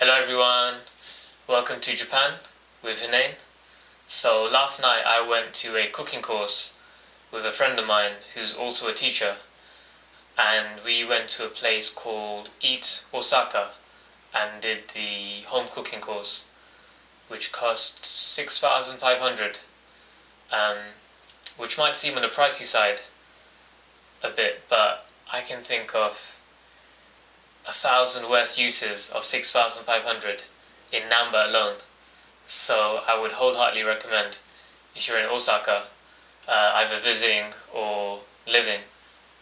Hello everyone, welcome to Japan with Hinen. So last night I went to a cooking course with a friend of mine who's also a teacher, and we went to a place called Eat Osaka and did the home cooking course, which cost 6,500, um, which might seem on the pricey side a bit, but I can think of 1,000 worse uses of 6,500 in Namba alone. So I would wholeheartedly recommend, if you're in Osaka, either visiting or living,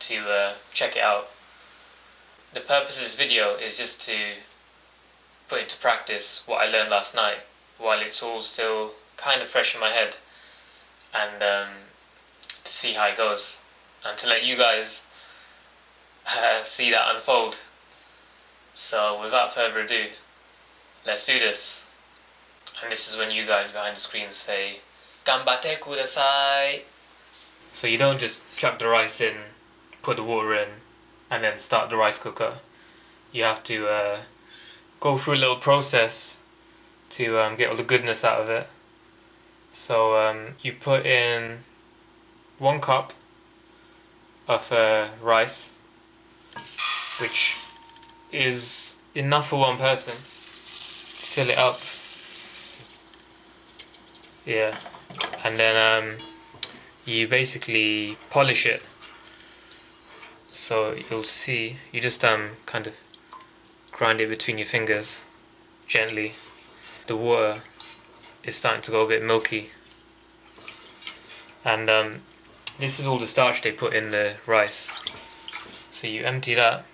to check it out. The purpose of this video is just to put into practice what I learned last night while it's all still kind of fresh in my head, and to see how it goes and to let you guys see that unfold. So without further ado, let's do this. And this is when you guys behind the screen say, "Ganbatte kudasai." So you don't just chuck the rice in, put the water in, and then start the rice cooker. You have to go through a little process to get all the goodness out of it. So you put in 1 cup of rice, which is enough for one person. Fill it up. Yeah. And then you basically polish it. So you'll see, you just kind of grind it between your fingers gently. The water is starting to go a bit milky. And this is all the starch they put in the rice. So you empty that.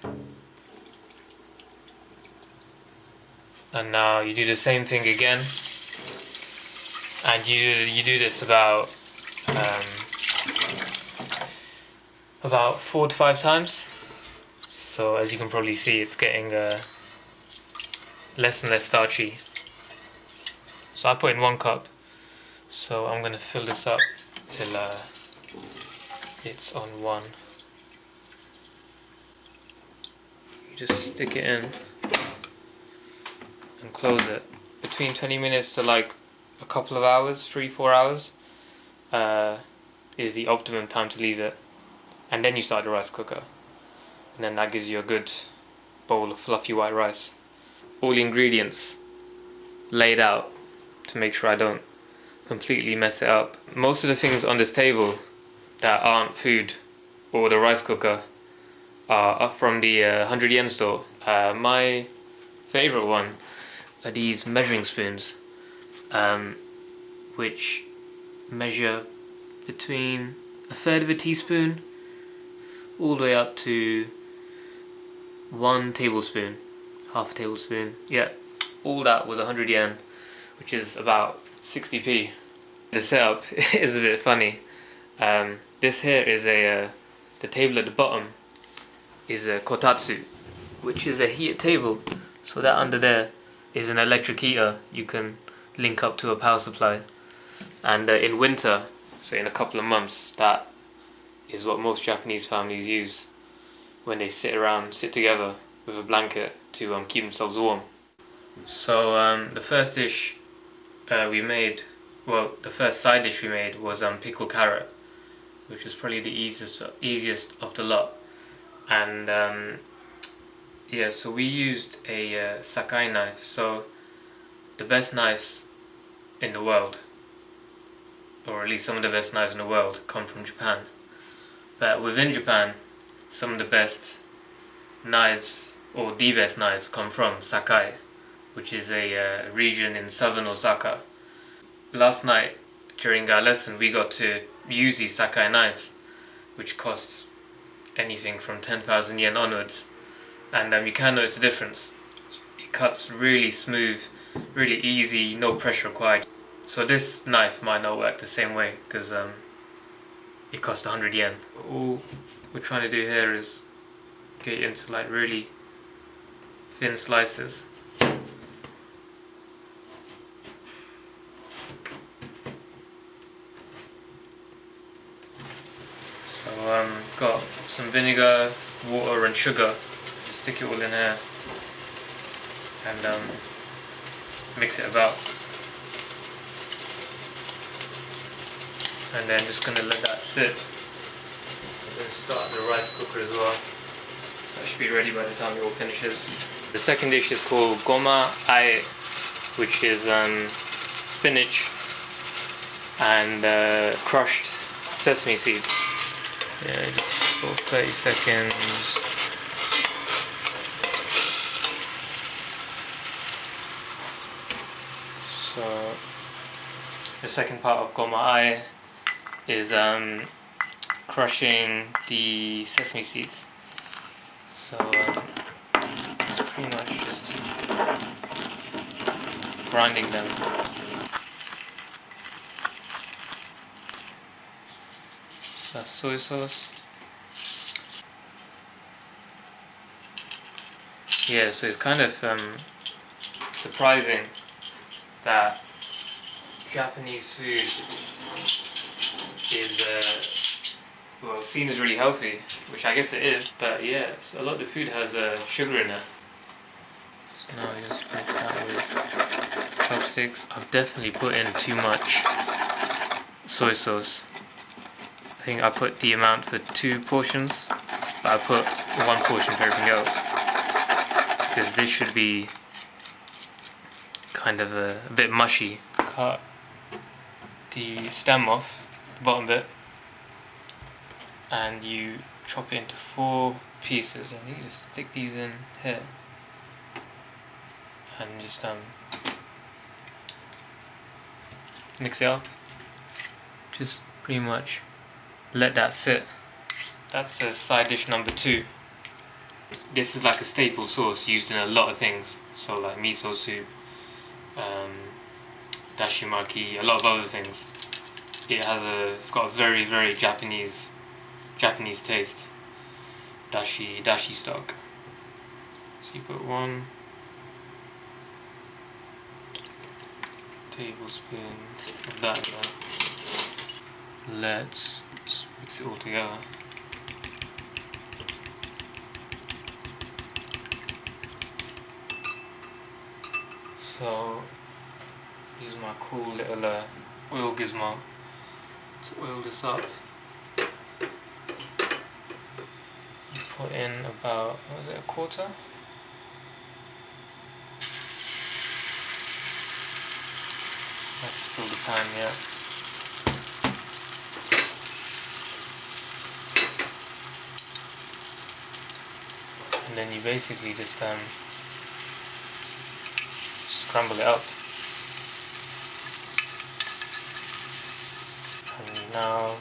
And now you do the same thing again, and you do this about 4 to 5 times. So as you can probably see, it's getting less and less starchy. So I put in 1 cup, so I'm gonna fill this up till it's on 1. You just stick it in and close it. Between 20 minutes to like a couple of hours, 3-4 hours, is the optimum time to leave it. And then you start the rice cooker, and then that gives you a good bowl of fluffy white rice. All the ingredients laid out to make sure I don't completely mess it up. Most of the things on this table that aren't food or the rice cooker are from the 100 yen store. My favorite one are these measuring spoons, which measure between 1/3 of a teaspoon all the way up to 1 tablespoon, half a tablespoon. Yeah, all that was 100 yen, which is about 60p. The setup is a bit funny. This here is the table at the bottom is a kotatsu, which is a heated table. So that under there is an electric heater you can link up to a power supply. And in winter, so in a couple of months, that is what most Japanese families use when they sit together with a blanket to keep themselves warm. So the first dish we made, well, the first side dish we made was pickled carrot, which was probably the easiest of the lot. And yeah, so we used a Sakai knife. So the best knives in the world, or at least some of the best knives in the world, come from Japan. But within Japan, some of the best knives, or the best knives, come from Sakai, which is a region in southern Osaka. Last night, during our lesson, we got to use these Sakai knives, which cost anything from 10,000 yen onwards. And you can notice the difference. It cuts really smooth, really easy, no pressure required. So this knife might not work the same way because it costs 100 yen. All we're trying to do here is get into like really thin slices. So got some vinegar, water and sugar. Stick it all in here. and mix it about. And then just gonna let that sit. I'm gonna start the rice cooker as well. So that should be ready by the time it all finishes. The second dish is called goma ae, which is spinach and crushed sesame seeds. Yeah, just for 30 seconds. So the second part of goma ae is crushing the sesame seeds. So it's pretty much just grinding them. That's soy sauce. Yeah, so it's kind of surprising that Japanese food is well seen as really healthy, which I guess it is. But yeah, so a lot of the food has sugar in it. So now I just mix that with chopsticks. I've definitely put in too much soy sauce. I think I put the amount for 2 portions, but I put 1 portion for everything else, because this should be kind of a bit mushy. Cut the stem off, the bottom bit, and you chop it into 4 pieces. And you just stick these in here, and just mix it up. Just pretty much let that sit. That's side dish number 2. This is like a staple sauce used in a lot of things, so like miso soup, dashimaki, a lot of other things. It's got a very, very Japanese taste. Dashi stock. So you put 1 tablespoon of that there. Let's just mix it all together. So use my cool little oil gizmo to oil this up. You put in about, what was it, 1/4? Have to fill the pan, yeah. And then you basically just scramble it up. And now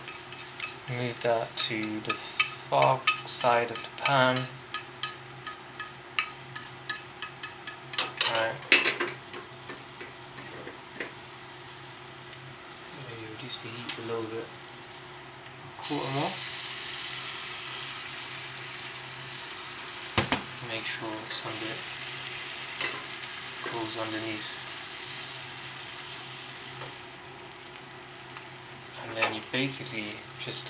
move that to the far side of the pan. Alright. Maybe reduce the heat a little bit. 1/4 more. Make sure some of it cools underneath. And then you basically just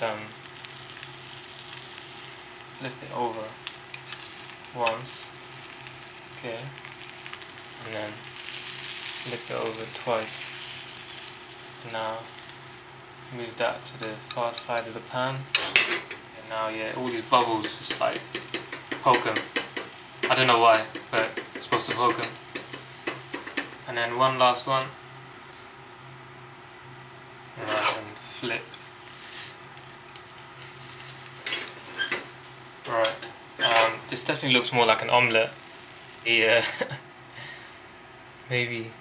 flip it over once, okay, and then flip it over twice. Now move that to the far side of the pan, and now yeah, all these bubbles just like poke them. I don't know why, but it's supposed to poke them. And then one last one. Right, and flip. Right. This definitely looks more like an omelette. Yeah. Maybe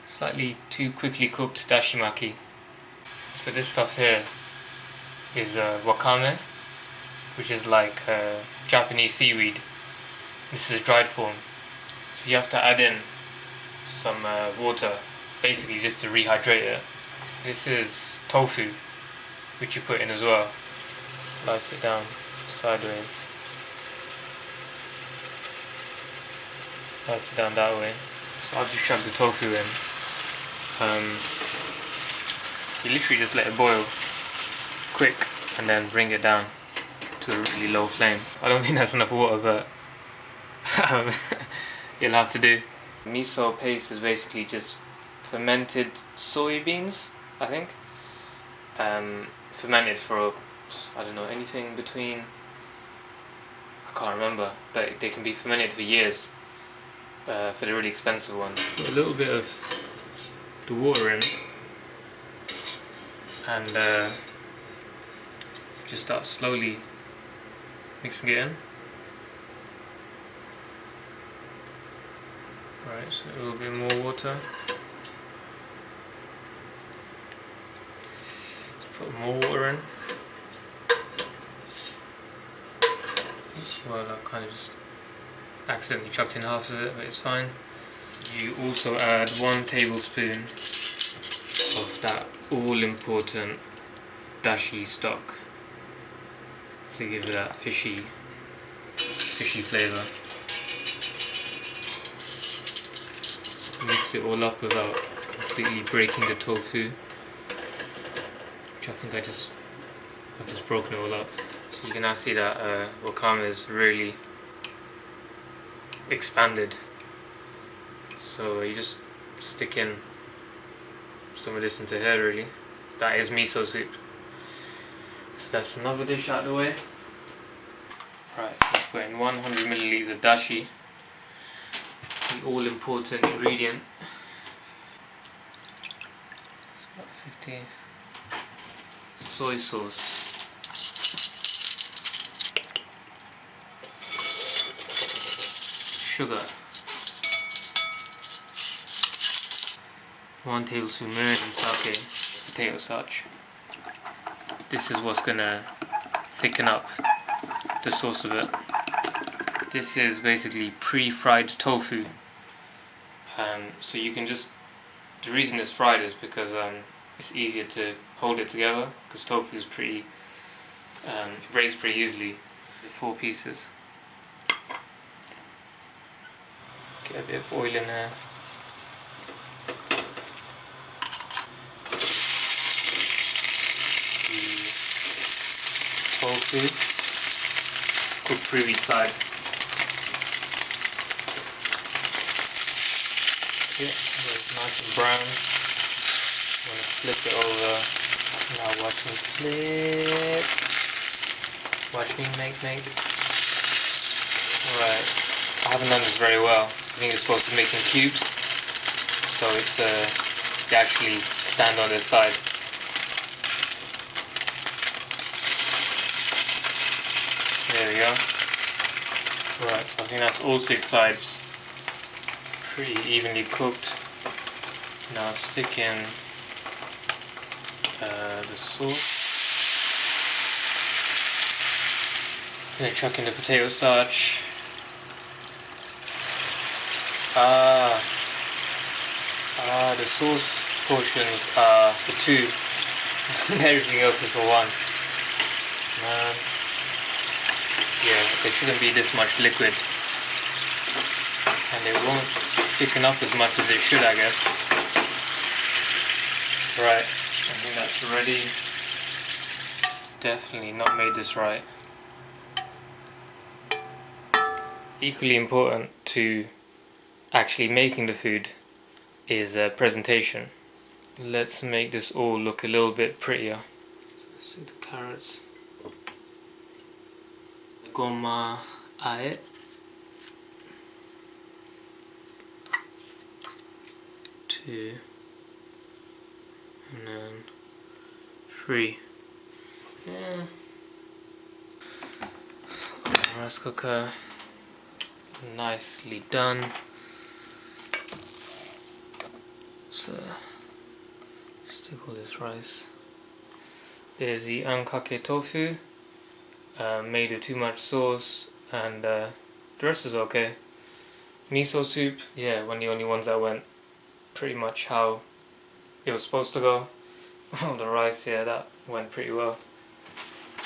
slightly too quickly cooked dashimaki. So this stuff here is wakame, which is like Japanese seaweed. This is a dried form, so you have to add in some water, basically just to rehydrate it. This is tofu, which you put in as well. Slice it down sideways. Slice it down that way. So I'll just chuck the tofu in. You literally just let it boil quick and then bring it down to a really low flame. I don't think that's enough water, but you'll have to do. Miso paste is basically just fermented soybeans, I think. Fermented for, I don't know, anything between, I can't remember, but they can be fermented for years, for the really expensive ones. Put a little bit of the water in, and just start slowly mixing it in. Right, so a little bit more water. Let's put more water in. Well, I kind of just accidentally chucked in half of it, but it's fine. You also add 1 tablespoon of that all-important dashi stock to give it that fishy flavour. Mix it all up without completely breaking the tofu, which I think I've just broken it all up. So you can now see that wakame is really expanded. So you just stick in some of this into here really. That is miso soup. So that's another dish out of the way. Right, so let's put in 100 milliliters of dashi, the all important ingredient. It's about 50. Soy sauce. Sugar. 1 tablespoon Meridian sake, potato starch. This is what's gonna thicken up the sauce a bit. This is basically pre-fried tofu. So you can just, the reason it's fried is because it's easier to hold it together, because tofu is pretty, it breaks pretty easily. 4 pieces. Get a bit of oil in there. Tofu, cooked through each side. Yeah, it's nice and brown. I'm going to flip it over. Now watch me flip. Watch me make. Alright, I haven't done this very well. I think it's supposed to make in cubes, so it's they actually stand on their side. There we go. Right, so I think that's all 6 sides pretty evenly cooked. Now stick in the sauce. Gonna chuck in the potato starch. The sauce portions are for 2. Everything else is for 1. Yeah, there shouldn't be this much liquid, and it won't thicken up as much as it should, I guess. Right, I think that's ready. Definitely not made this right. Equally important to actually making the food is presentation. Let's make this all look a little bit prettier. Let's see the carrots. Goma ae. 2, and then 3. Yeah. Rice cooker, nicely done. So stick all this rice. There's the ankake tofu. Made with too much sauce, and the rest is okay. Miso soup, yeah, one of the only ones that went pretty much how it was supposed to go. The rice, yeah, that went pretty well.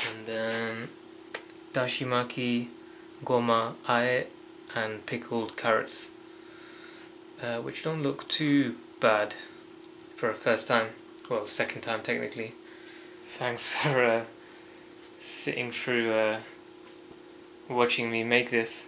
And then dashimaki, goma ae, and pickled carrots, which don't look too bad for a first time. Well, second time technically. Thanks for sitting through watching me make this.